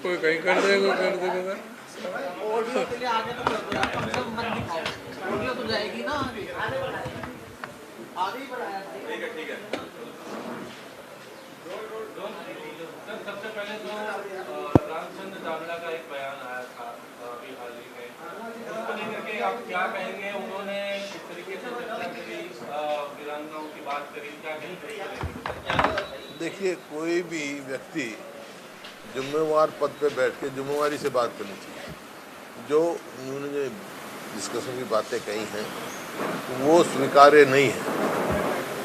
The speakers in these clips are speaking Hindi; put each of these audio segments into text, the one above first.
कोई कहीं कर देगा, कोई कर देगा। ऑडियो के लिए आगे तो कर दो यार, कम से कम मत दिखाओ, ऑडियो तो जाएगी ना आगे, आगे ही बढ़ाया भाई। ठीक है ठीक है सर। सबसे पहले तो रामचंद्र चावला का एक बयान आया था अभी हाल ही में, उसको लेकर के आप क्या कहेंगे? उन्होंने इस तरीके से चर्चा करी, वीरांगनाओं की बात करी, क्या कहेंगे? देखिए, कोई भी व्यक्ति जिम्मेवार पद पे बैठ के जिम्मेवारी से बात करनी चाहिए। जो उन्होंने जो डिस्कशन की बातें कही हैं वो स्वीकार्य नहीं है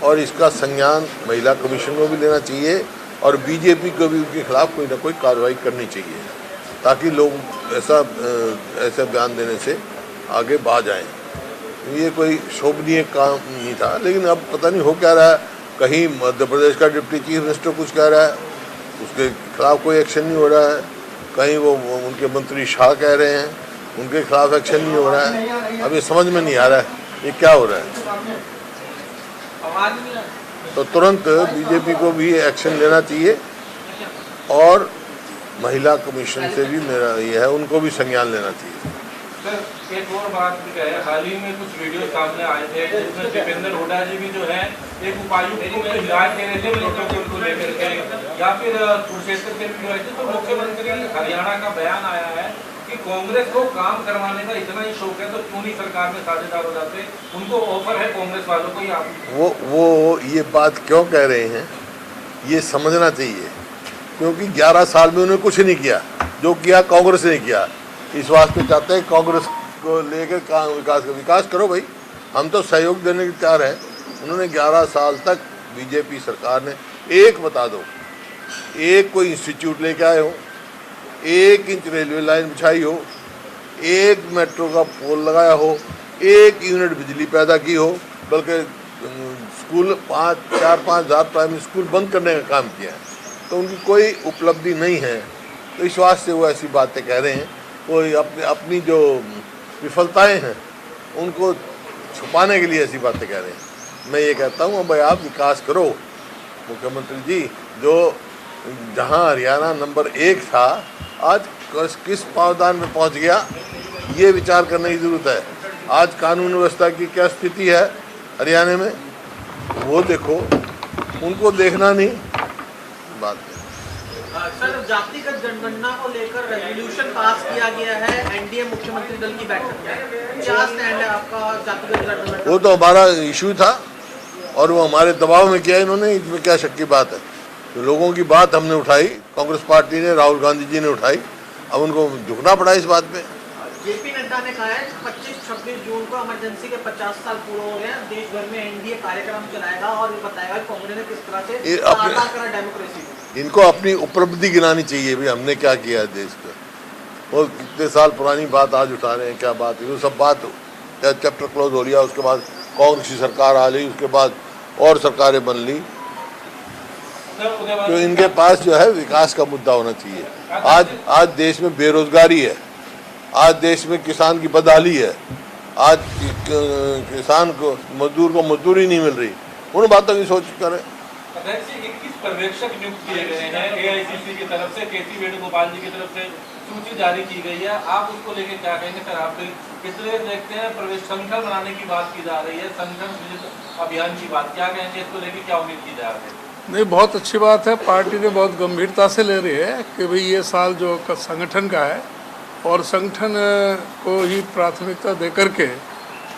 और इसका संज्ञान महिला कमीशन को भी लेना चाहिए और बीजेपी को भी उनके खिलाफ कोई ना कोई कार्रवाई करनी चाहिए ताकि लोग ऐसा बयान देने से आगे बाज आएँ। ये कोई शोभनीय काम नहीं था, लेकिन अब पता नहीं हो क्या रहा है। कहीं मध्य प्रदेश का डिप्टी चीफ मिनिस्टर कुछ कह रहा है, उसके खिलाफ कोई एक्शन नहीं हो रहा है। कहीं वो उनके मंत्री शाह कह रहे हैं, उनके खिलाफ एक्शन नहीं हो रहा है। अब ये समझ में नहीं आ रहा है ये क्या हो रहा है। तो तुरंत बीजेपी को भी एक्शन लेना चाहिए और महिला कमीशन से भी मेरा ये है, उनको भी संज्ञान लेना चाहिए। सर एक और बात भी है, हाल ही में कुछ वीडियो सामने आए थे जिसमें दीपेंद्र हुड्डा जी भी जो है एक उपायुक्त को हिदायत दे रहे थे प्रोटोकॉल को लेकर के, या फिर कुरुक्षेत्र से भी हुए थे। तो मुख्यमंत्री हरियाणा का बयान आया है कि कांग्रेस को काम करवाने का इतना ही शौक है तो क्यों नहीं सरकार में साझेदार हो जाते, उनको ऑफर है कांग्रेस वालों को। या वो ये बात क्यों कह रहे हैं ये समझना चाहिए, क्योंकि 11 साल में उन्होंने कुछ नहीं किया, जो किया कांग्रेस ने किया। इस वास्ते चाहते हैं कांग्रेस को लेकर काम विकास करो भाई, हम तो सहयोग देने के तैयार हैं। उन्होंने 11 साल तक बीजेपी सरकार ने एक बता दो, एक कोई इंस्टीट्यूट लेके आए हो, 1 इंच रेलवे लाइन बिछाई हो, 1 मेट्रो का पोल लगाया हो, 1 यूनिट बिजली पैदा की हो, बल्कि स्कूल 4-5 हज़ार प्राइमरी स्कूल बंद करने का काम किया है। तो उनकी कोई उपलब्धि नहीं है, तो इस वास्ते वो ऐसी बातें कह रहे हैं। वो अपनी जो विफलताएं हैं उनको छुपाने के लिए ऐसी बातें कह रहे हैं। मैं ये कहता हूँ भाई आप विकास करो मुख्यमंत्री जी, जो जहाँ हरियाणा नंबर 1 था आज किस पावदान में पहुँच गया, ये विचार करने की ज़रूरत है। आज कानून व्यवस्था की क्या स्थिति है हरियाणा में वो देखो, उनको देखना नहीं बात है। सर जातिगत जनगणना को लेकर रेजोल्यूशन पास किया गया है एनडीए मुख्यमंत्री दल की बैठक में, क्या स्टैंड है आपका जातिगत जनगणना? वो तो हमारा इशू था और वो हमारे दबाव में किया इन्होंने, इसमें क्या शक की बात है। तो लोगों की बात हमने उठाई, कांग्रेस पार्टी ने, राहुल गांधी जी ने उठाई, अब उनको झुकना पड़ा इस बात पे। जेपी नड्डा ने कहा है 25-26 जून को इमरजेंसी के 50 साल पूरे हो गए हैं, देश भर में एनडीए कार्यक्रम चलाएगा और ये बताएगा कांग्रेस ने किस तरह से साकार करा डेमोक्रेसी को। इनको अपनी उपलब्धि गिनानी चाहिए भाई, हमने क्या किया है देश को। वो कितने साल पुरानी बात आज उठा रहे हैं, क्या बात है वो सब बात चैप्टर क्लोज हो लिया, उसके बाद कांग्रेस की सरकार आ ली, उसके बाद और सरकारें बन ली। तो इनके पास जो है विकास का मुद्दा होना चाहिए। आज देश में बेरोजगारी है, आज देश में किसान की बदहाली है, आज किसान को मजदूरी नहीं मिल रही, उन बातों की सोच करें। 21 पर्यवेक्षक नियुक्त किए गए हैं एआईसीसी की तरफ से, केसी वेणुगोपाल जी की तरफ से सूची जारी की गई है, आप उसको लेके क्या कहेंगे? सर आप कितने देखते हैं प्रवेश संगठन बनाने की बात की जा रही है, संगठन अभियान की बात, क्या कहेंगे इसको लेके, क्या उम्मीद की जा रही है? नहीं, बहुत अच्छी बात है, पार्टी ने बहुत गंभीरता से ले रही है कि भाई ये साल जो संगठन का है और संगठन को ही प्राथमिकता दे करके,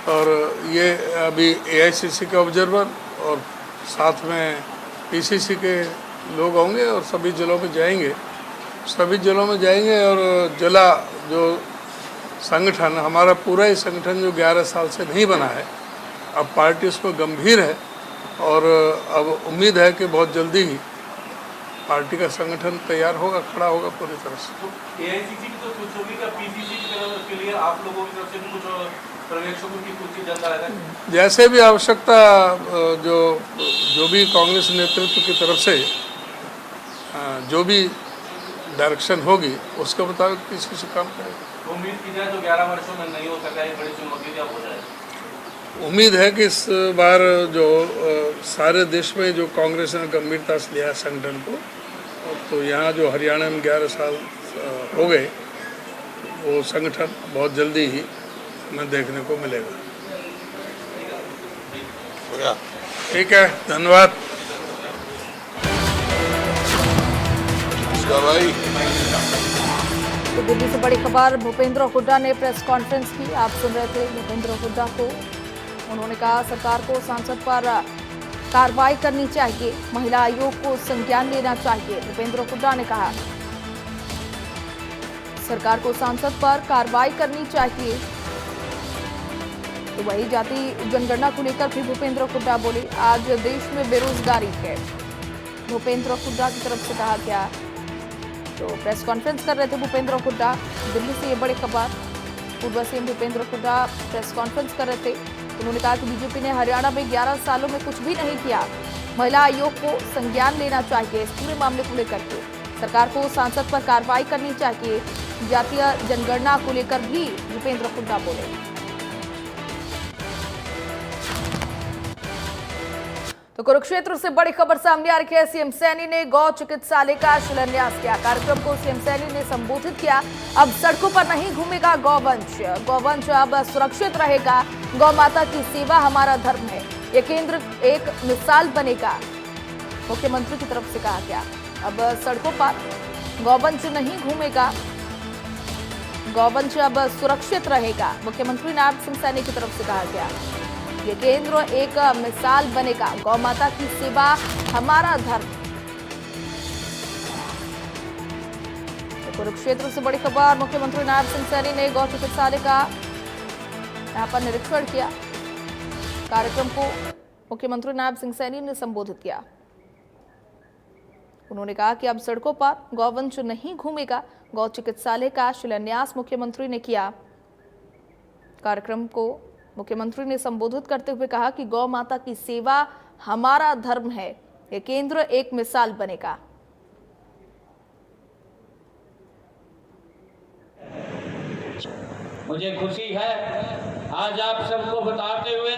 और ये अभी एआईसीसी के ऑब्जर्वर और साथ में पीसीसी के लोग होंगे और सभी जिलों में जाएंगे, और जिला जो संगठन हमारा पूरा ही संगठन जो 11 साल से नहीं बना है, अब पार्टी उसमें गंभीर है और अब उम्मीद है कि बहुत जल्दी ही पार्टी का संगठन तैयार होगा, खड़ा होगा पूरी तरह से। एआईसीसी की तो कुछ होगी, क्या पीसीसी की तरफ के लिए आप लोगों की तरफ से भी कुछ पर्यवेक्षकों की सूची जनता है? जैसे भी आवश्यकता जो भी कांग्रेस नेतृत्व की तरफ से जो भी डायरेक्शन होगी उसके मुताबिक किसी से काम करेगा। उम्मीद की जाए तो 11 वर्षों में नहीं हो सका, ये बड़ी चुनौती क्या हो जाए? उम्मीद है कि इस बार जो सारे देश में जो कांग्रेस ने गंभीरता से लिया संगठन को, तो यहाँ जो हरियाणा में 11 साल हो गए, वो संगठन बहुत जल्दी ही हमें देखने को मिलेगा। ठीक है, धन्यवाद। तो दिल्ली से बड़ी खबर, भूपेंद्र हुड्डा ने प्रेस कॉन्फ्रेंस की। आप सुन रहे थे भूपेंद्र हुड्डा को। उन्होंने कहा सरकार को सांसद पर कार्रवाई करनी चाहिए, महिला आयोग को संज्ञान लेना चाहिए। भूपेंद्र हुड्डा ने कहा सरकार को सांसद पर कार्रवाई करनी चाहिए। तो वही जाति जनगणना को लेकर भी भूपेंद्र हुड्डा बोले, आज देश में बेरोजगारी है, भूपेंद्र हुड्डा की तरफ से कहा गया। तो प्रेस कॉन्फ्रेंस कर रहे थे भूपेंद्र हुड्डा। दिल्ली से ये बड़ी खबर, पूर्व CM Bhupendra Hooda press conference कर रहे थे। उन्होंने कहा कि बीजेपी ने हरियाणा में 11 सालों में कुछ भी नहीं किया, महिला आयोग को संज्ञान लेना चाहिए। इस पूरे मामले को लेकर के सरकार को सांसद पर कार्रवाई करनी चाहिए। जातीय जनगणना को लेकर भी भूपेंद्र हुड्डा बोले। तो कुरुक्षेत्र से बड़ी खबर सामने आ रही है। सीएम सैनी ने गौ चिकित्सालय का शिलान्यास किया। कार्यक्रम को सीएम सैनी ने संबोधित किया। अब सड़कों पर नहीं घूमेगा गौवंश, गौवंश अब सुरक्षित रहेगा। गौ माता की सेवा हमारा धर्म है, ये केंद्र एक मिसाल बनेगा, मुख्यमंत्री की तरफ से कहा गया। अब सड़कों पर गौवंश नहीं घूमेगा, गौवंश अब सुरक्षित रहेगा, मुख्यमंत्री नायब सिंह सैनी की तरफ से कहा गया। ये केंद्र एक मिसाल बनेगा, गौ माता की सेवा हमारा धर्म। तो कुरुक्षेत्र से बड़ी खबर, मुख्यमंत्री नायब सिंह सैनी ने गौ चिकित्सालय का यहां पर निरीक्षण किया। कार्यक्रम को मुख्यमंत्री नायब सिंह सैनी ने संबोधित किया। उन्होंने कहा कि अब सड़कों पर गौवंश नहीं घूमेगा। गौ चिकित्सालय का शिलान्यास मुख्यमंत्री ने किया। कार्यक्रम को मुख्यमंत्री ने संबोधित करते हुए कहा कि गौ माता की सेवा हमारा धर्म है, ये केंद्र एक मिसाल बनेगा। मुझे खुशी है आज आप सबको बताते हुए